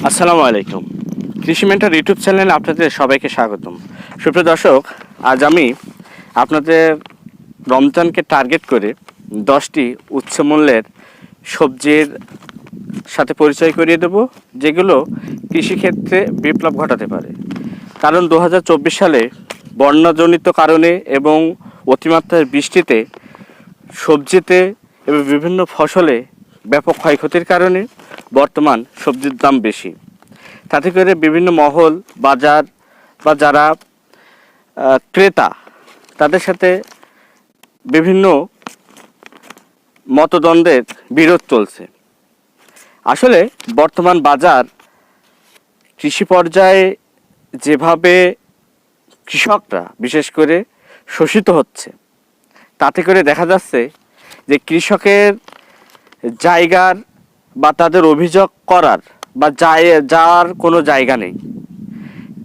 আসসালামু আলাইকুম। কৃষি মেন্টর ইউটিউব চ্যানেলে আপনাদের সবাইকে স্বাগতম। সুপ্রিয় দর্শক, আজ আমি আপনাদের রমজানকে টার্গেট করে 10টি উচ্চমূল্যের সবজির সাথে পরিচয় করিয়ে দেব, যেগুলো কৃষিক্ষেত্রে বিপ্লব ঘটাতে পারে। কারণ 2024 সালে বন্যাজনিত কারণে এবং অতিমাত্রার বৃষ্টিতে সবজিতে এবং বিভিন্ন ফসলে ব্যাপক ক্ষয়ক্ষতির কারণে বর্তমান সবজির দাম বেশি। তাতে করে বিভিন্ন মহল, বাজার বা যারা ক্রেতা, তাদের সাথে বিভিন্ন মতদ্বন্দ্বের বিরোধ চলছে। আসলে বর্তমান বাজার কৃষি পর্যায়ে যেভাবে কৃষকরা বিশেষ করে শোষিত হচ্ছে, তাতে করে দেখা যাচ্ছে যে কৃষকের জায়গার বা তাদের অভিযোগ করার বা যাওয়ার কোনো জায়গা নেই।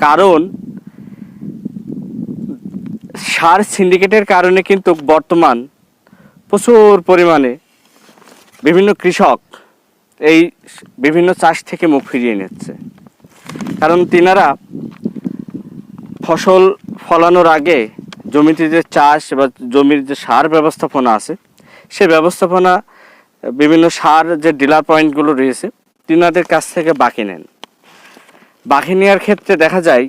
কারণ সার সিন্ডিকেটের কারণে কিন্তু বর্তমান প্রচুর পরিমাণে বিভিন্ন কৃষক এই বিভিন্ন চাষ থেকে মুখ ফিরিয়ে নিচ্ছে। কারণ তিনারা ফসল ফলানোর আগে জমিতে যে চাষ বা জমির যে সার ব্যবস্থাপনা আছে, সে ব্যবস্থাপনা বিভিন্ন সার যে ডিলার পয়েন্টগুলো রয়েছে তিনাদের কাছ থেকে বাকি নেন। বাকি নেওয়ার ক্ষেত্রে দেখা যায়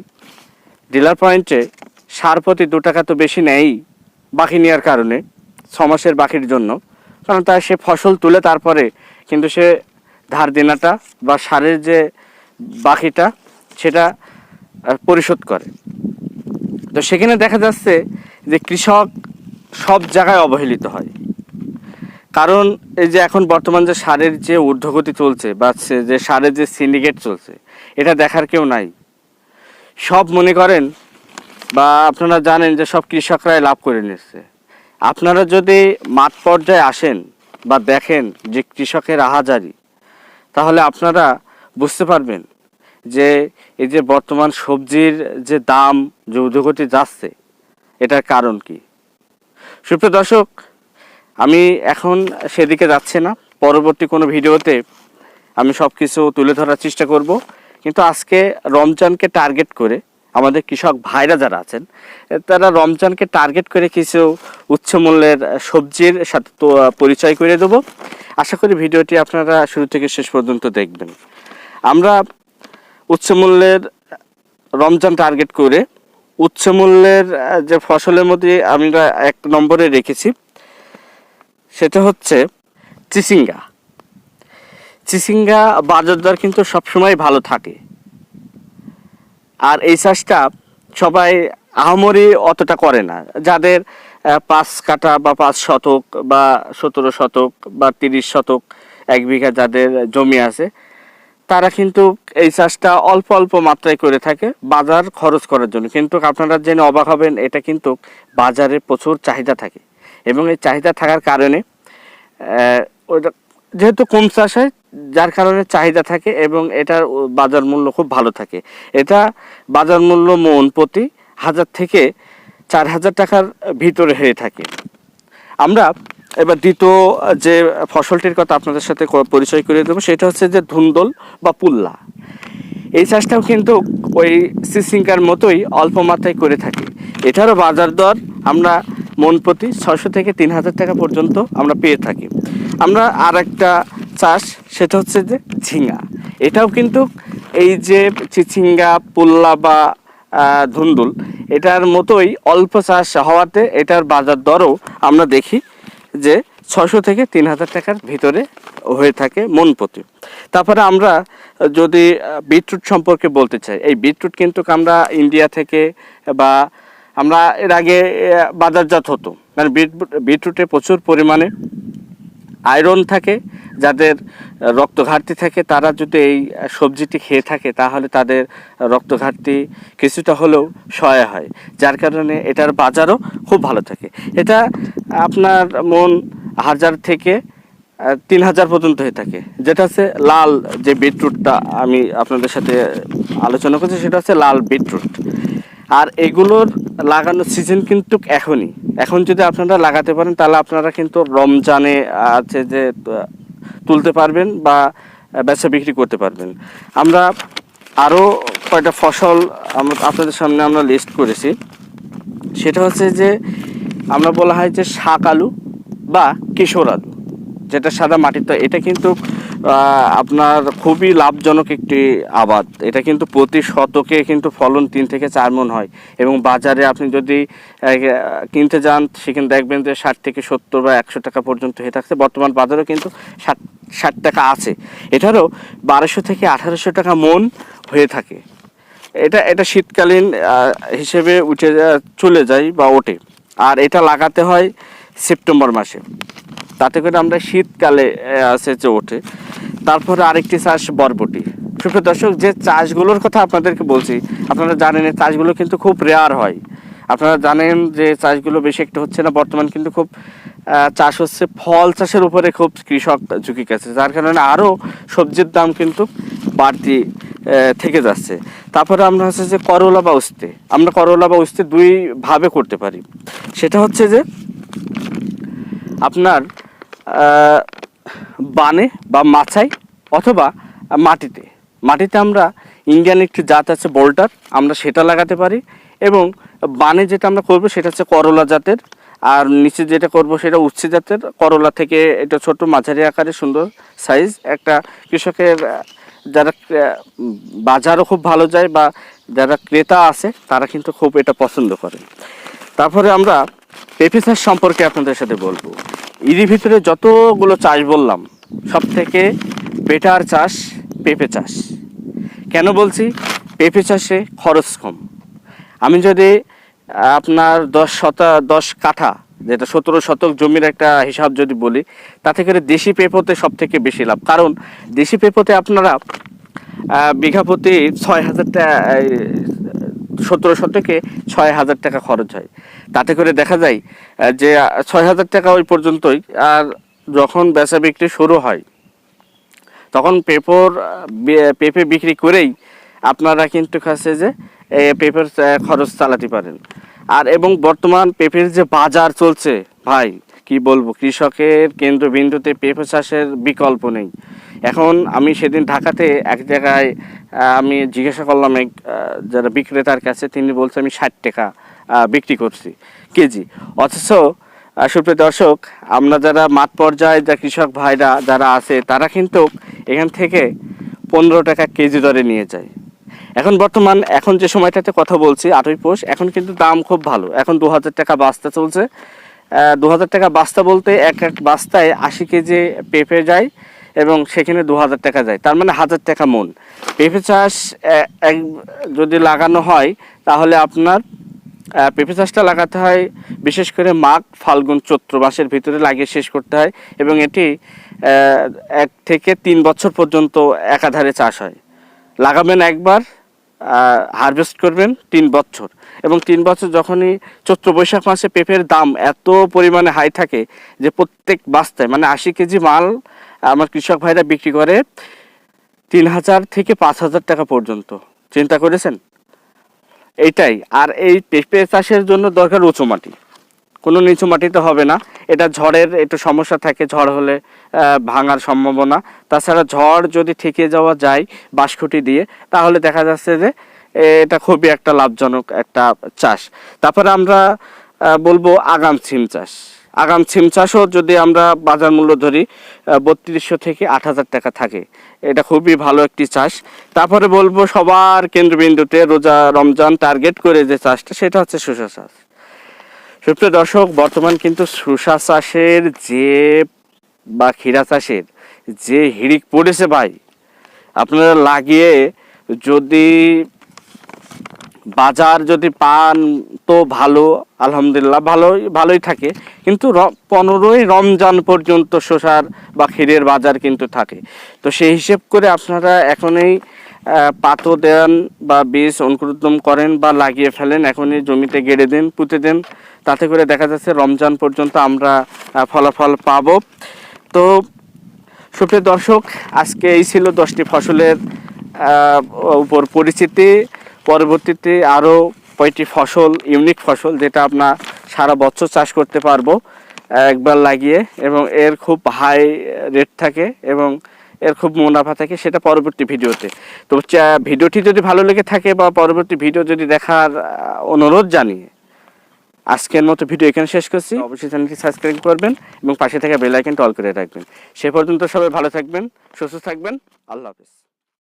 ডিলার পয়েন্টে সার প্রতি 2 টাকা তো বেশি নেয়ই বাকি নেওয়ার কারণে, 6 মাসের বাকির জন্য। কারণ তার সে ফসল তুলে তারপরে কিন্তু সে ধার দেনাটা বা সারের যে বাকিটা সেটা পরিশোধ করে। তো সেখানে দেখা যাচ্ছে যে কৃষক সব জায়গায় অবহেলিত হয়। কারণ এই যে এখন বর্তমান যে সারের যে ঊর্ধ্বগতি চলছে বা যে সারের যে সিন্ডিকেট চলছে, এটা দেখার কেউ নাই। সব মনে করেন বা আপনারা জানেন যে সব কৃষকরাই লাভ করে নিচ্ছে। আপনারা যদি মাঠ পর্যায়ে আসেন বা দেখেন যে কৃষকের আহাজারি, তাহলে আপনারা বুঝতে পারবেন যে এই যে বর্তমান সবজির যে দাম যে ঊর্ধ্বগতি যাচ্ছে, এটার কারণ কি। সুপ্রিয় দর্শক, আমি এখন সেদিকে যাচ্ছি না। পরবর্তী কোনো ভিডিওতে আমি সব কিছু তুলে ধরার চেষ্টা করব। কিন্তু আজকে রমজানকে টার্গেট করে আমাদের কৃষক ভাইরা যারা আছেন, তারা রমজানকে টার্গেট করে কিছু উচ্চমূল্যের সবজির সাথে তো পরিচয় করে দেবো। আশা করি ভিডিওটি আপনারা শুরু থেকে শেষ পর্যন্ত দেখবেন। আমরা উচ্চমূল্যের রমজান টার্গেট করে উচ্চমূল্যের যে ফসলের মধ্যে আমরা 1 নম্বরে রেখেছি, সেটা হচ্ছে চিচিঙ্গা। চিচিঙ্গা বাজার দর কিন্তু সবসময় ভালো থাকে। আর এই চাষটা সবাই আহামরি অতটা করে না। যাদের 5 কাঠা বা 5 শতক বা 17 শতক বা 30 শতক 1 বিঘা যাদের জমি আছে, তারা কিন্তু এই চাষটা অল্প অল্প মাত্রায় করে থাকে বাজার খরচ করার জন্য। কিন্তু আপনারা জেনে অবাক হবেন, এটা কিন্তু বাজারে প্রচুর চাহিদা থাকে এবং এই চাহিদা থাকার কারণে ওটা যেহেতু কম চাষ হয়, যার কারণে চাহিদা থাকে এবং এটার বাজার মূল্য খুব ভালো থাকে। এটা বাজার মূল্য মন প্রতি 1000 থেকে 4000 টাকার ভিতরে হয়ে থাকে। আমরা এবার দ্বিতীয় যে ফসলটির কথা আপনাদের সাথে পরিচয় করে দেবো, সেটা হচ্ছে যে ধুন্দল বা পুল্লা। এই চাষটাও কিন্তু ওই চিচিঙ্গার মতোই অল্প মাত্রায় করে থাকি। এটারও বাজার দর আমরা মন প্রতি 600 থেকে 3000 টাকা পর্যন্ত আমরা পেয়ে থাকি। আমরা আর একটা চাষ, সেটা হচ্ছে যে ঝিঙা। এটাও কিন্তু এই যে চিচিঙ্গা, পুল্লা বা ধুন্দুল, এটার মতোই অল্প চাষ হওয়াতে এটার বাজার দরও আমরা দেখি যে 600 থেকে 3000 টাকার ভিতরে হয়ে থাকে মন প্রতি। তারপরে আমরা যদি বিটরুট সম্পর্কে বলতে চাই, এই বিটরুট কিন্তু আমরা ইন্ডিয়া থেকে বা আমরা এর আগে বাজারজাত হতো। কারণ বিটরুটে প্রচুর পরিমাণে আয়রন থাকে। যাদের রক্ত ঘাটতি থাকে, তারা যদি এই সবজিটি খেয়ে থাকে তাহলে তাদের রক্ত ঘাটতি কিছুটা হলেও সহায় হয়, যার কারণে এটার বাজারও খুব ভালো থাকে। এটা আপনার মন 1000 থেকে 3000 পর্যন্ত হয়ে থাকে। যেটা হচ্ছে লাল যে বিটরুটটা আমি আপনাদের সাথে আলোচনা করছি, সেটা হচ্ছে লাল বিটরুট। আর এগুলোর লাগানোর সিজন কিন্তু এখনই। এখন যদি আপনারা লাগাতে পারেন তাহলে আপনারা কিন্তু রমজানে আছে যে তুলতে পারবেন বা বেচা বিক্রি করতে পারবেন। আমরা আরও কয়টা ফসল আপনাদের সামনে আমরা লিস্ট করেছি। সেটা হচ্ছে যে আমরা বলা হয় যে শাক আলু বা কিশোর আলু, যেটা সাদা মাটিতে, এটা কিন্তু আপনার খুবই লাভজনক একটি আবাদ। এটা কিন্তু প্রতি শতকে কিন্তু ফলন 3 থেকে 4 মণ হয়, এবং বাজারে আপনি যদি কিনতে যান সেখানে দেখবেন যে 60 থেকে 70 বা 100 টাকা পর্যন্ত হয়ে থাকছে। বর্তমান বাজারেও কিন্তু 60 টাকা আছে। এটারও 1200 থেকে 1800 টাকা মণ হয়ে থাকে। এটা শীতকালীন হিসেবে চলে যায় বা ওঠে। আর এটা লাগাতে হয় সেপ্টেম্বর মাসে, তাতে করে আমরা শীতকালে সেচে ওঠে। তারপরে আরেকটি চাষ বরবটি। সুপ্রিয় দর্শক, যে চাষগুলোর কথা আপনাদেরকে বলছি, আপনারা জানেন এই চাষগুলো কিন্তু খুব রেয়ার হয়। আপনারা জানেন যে চাষগুলো বেশি একটা হচ্ছে না বর্তমান, কিন্তু খুব চাষ হচ্ছে ফল চাষের উপরে খুব কৃষক ঝুঁকি গেছে, যার কারণে আরও সবজির দাম কিন্তু বাড়তি থেকে যাচ্ছে। তারপরে আমরা হচ্ছে যে করলা বা উস্তে, আমরা করলা বা উস্তে দুইভাবে করতে পারি। সেটা হচ্ছে যে আপনার বানে বা মাচাই অথবা মাটিতে আমরা ইন্ডিয়ান একটি জাত আছে বোল্টার, আমরা সেটা লাগাতে পারি। এবং বানে যেটা আমরা করব সেটা হচ্ছে করলা জাতের, আর নিচে যেটা করব সেটা উচ্ছে জাতের। করলা থেকে এটা ছোট মাঝারি আকারে সুন্দর সাইজ, একটা কৃষকের যারা বাজারও খুব ভালো যায় বা যারা ক্রেতা আছে তারা কিন্তু খুব এটা পছন্দ করে। তারপরে আমরা পেঁপে চাষ সম্পর্কে আপনাদের সাথে বলবো। এরই ভিতরে যতগুলো চাষ বললাম সব থেকে বেটার চাষ পেঁপে চাষ। কেন বলছি? পেঁপে চাষে খরচ কম। আমি যদি আপনার 10 কাঠা, যেটা 17 শতক জমির একটা হিসাব যদি বলি, তাতে করে দেশি পেঁপোতে সব থেকে বেশি লাভ। কারণ দেশি পেঁপোতে আপনারা বিঘা প্রতি 6,000 টাকা, 17 শতকে 6,000 টাকা খরচ হয়। তাতে করে দেখা যায় যে 6,000 টাকা ওই পর্যন্তই। আর যখন বেচা বিক্রি শুরু হয় তখন পেঁপে বিক্রি করেই আপনারা কিন্তু কাছে যে পেঁপের খরচ চালাতে পারেন। আর এবং বর্তমান পেঁপের যে বাজার চলছে ভাই, কি বলবো, কৃষকের কেন্দ্রবিন্দুতে পেঁপে চাষের বিকল্প নেই। এখন আমি সেদিন ঢাকাতে এক জায়গায় আমি জিজ্ঞাসা করলাম এক যারা বিক্রেতার কাছে, তিনি বলছে আমি 60 টাকা বিক্রি করছি কেজি। অথচ সুপ্রিয় দর্শক, আমরা যারা মাঠ পর্যায়ে যা কৃষক ভাইরা যারা আছে তারা কিন্তু এখান থেকে 15 টাকা কেজি দরে নিয়ে যায়। এখন যে সময়টাতে কথা বলছি 8ই পৌষ, এখন কিন্তু দাম খুব ভালো। এখন 2000 টাকা বাস্তা চলছে। 2000 টাকা বাস্তা বলতে এক বাস্তায় 80 কেজি পেঁপে যায় এবং সেখানে 2000 টাকা যায়, তার মানে 1000 টাকা মণ। পেঁপে চাষ যদি লাগানো হয় তাহলে আপনার পেঁপে চাষটা লাগাতে হয় বিশেষ করে মাঘ ফাল্গুন চৈত্র মাসের ভিতরে লাগিয়ে শেষ করতে হয়, এবং এটি 1 থেকে 3 বছর পর্যন্ত একাধারে চাষ হয়। লাগাবেন একবার, হারভেস্ট করবেন 3 বছর, এবং 3 বছর যখনই চৈত্র বৈশাখ মাসে পেঁপের দাম এত পরিমাণে হাই থাকে যে প্রত্যেক বাস্তায় মানে 80 কেজি মাল আমার কৃষক ভাইরা বিক্রি করে 3,000 থেকে 5,000 টাকা পর্যন্ত। চিন্তা করেছেন? এইটাই। আর এই পেঁপে চাষের জন্য দরকার উঁচু মাটি, কোনো নিচু মাটিতে হবে না। এটা ঝড়ের একটু সমস্যা থাকে, ঝড় হলে ভাঙার সম্ভাবনা। তাছাড়া ঝড় যদি ঠেকে যাওয়া যায় বাঁশখুঁটি দিয়ে, তাহলে দেখা যাচ্ছে যে এটা খুবই একটা লাভজনক একটা চাষ। তারপরে আমরা বলবো আগাম সিম চাষ। আগাম সিম চাষও যদি আমরা বাজার মূল্য ধরি 3200 থেকে 8,000 টাকা থাকে, এটা খুবই ভালো একটি চাষ। তারপরে বলবো সবার কেন্দ্রবিন্দুতে রোজা রমজান টার্গেট করে যে চাষটা, সেটা হচ্ছে শসা চাষ। সুপ্রিয় দর্শক, বর্তমান কিন্তু শসা চাষের বা ক্ষীরা চাষের যে হিড়িক পড়েছে ভাই, আপনারা লাগিয়ে যদি বাজার যদি পান তো ভালো, আলহামদুলিল্লাহ ভালোই থাকে। কিন্তু 15ই রমজান পর্যন্ত শসার বা ক্ষীরের বাজার কিন্তু থাকে। তো সেই হিসেব করে আপনারা এখনই পাতো দেন বা বীজ অঙ্কুরোদ্গম করেন বা লাগিয়ে ফেলেন, এখনই জমিতে গেড়ে দেন, পুঁতে দেন। তাতে করে দেখা যাচ্ছে রমজান পর্যন্ত আমরা ফলাফল পাবো। তো সুপ্রিয় দর্শক, আজকে এই ছিল 10টি ফসলের উপর পরিচিতি। পরবর্তীতে আরও কয়টি ফসল, ইউনিক ফসল, যেটা আপনার সারা বছর চাষ করতে পারবো একবার লাগিয়ে, এবং এর খুব হাই রেট থাকে এবং এর খুব মুনাফা থাকে, সেটা পরবর্তী ভিডিওতে। তো ভিডিওটি যদি ভালো লেগে থাকে বা পরবর্তী ভিডিও যদি দেখার অনুরোধ জানিয়ে আজকের মতো ভিডিও এখানে শেষ করছি। অবশ্যই চ্যানেলটি সাবস্ক্রাইব করবেন এবং পাশে থাকা বেল আইকনটা অল করে রাখবেন। সে পর্যন্ত সবাই ভালো থাকবেন, সুস্থ থাকবেন। আল্লাহ হাফেজ।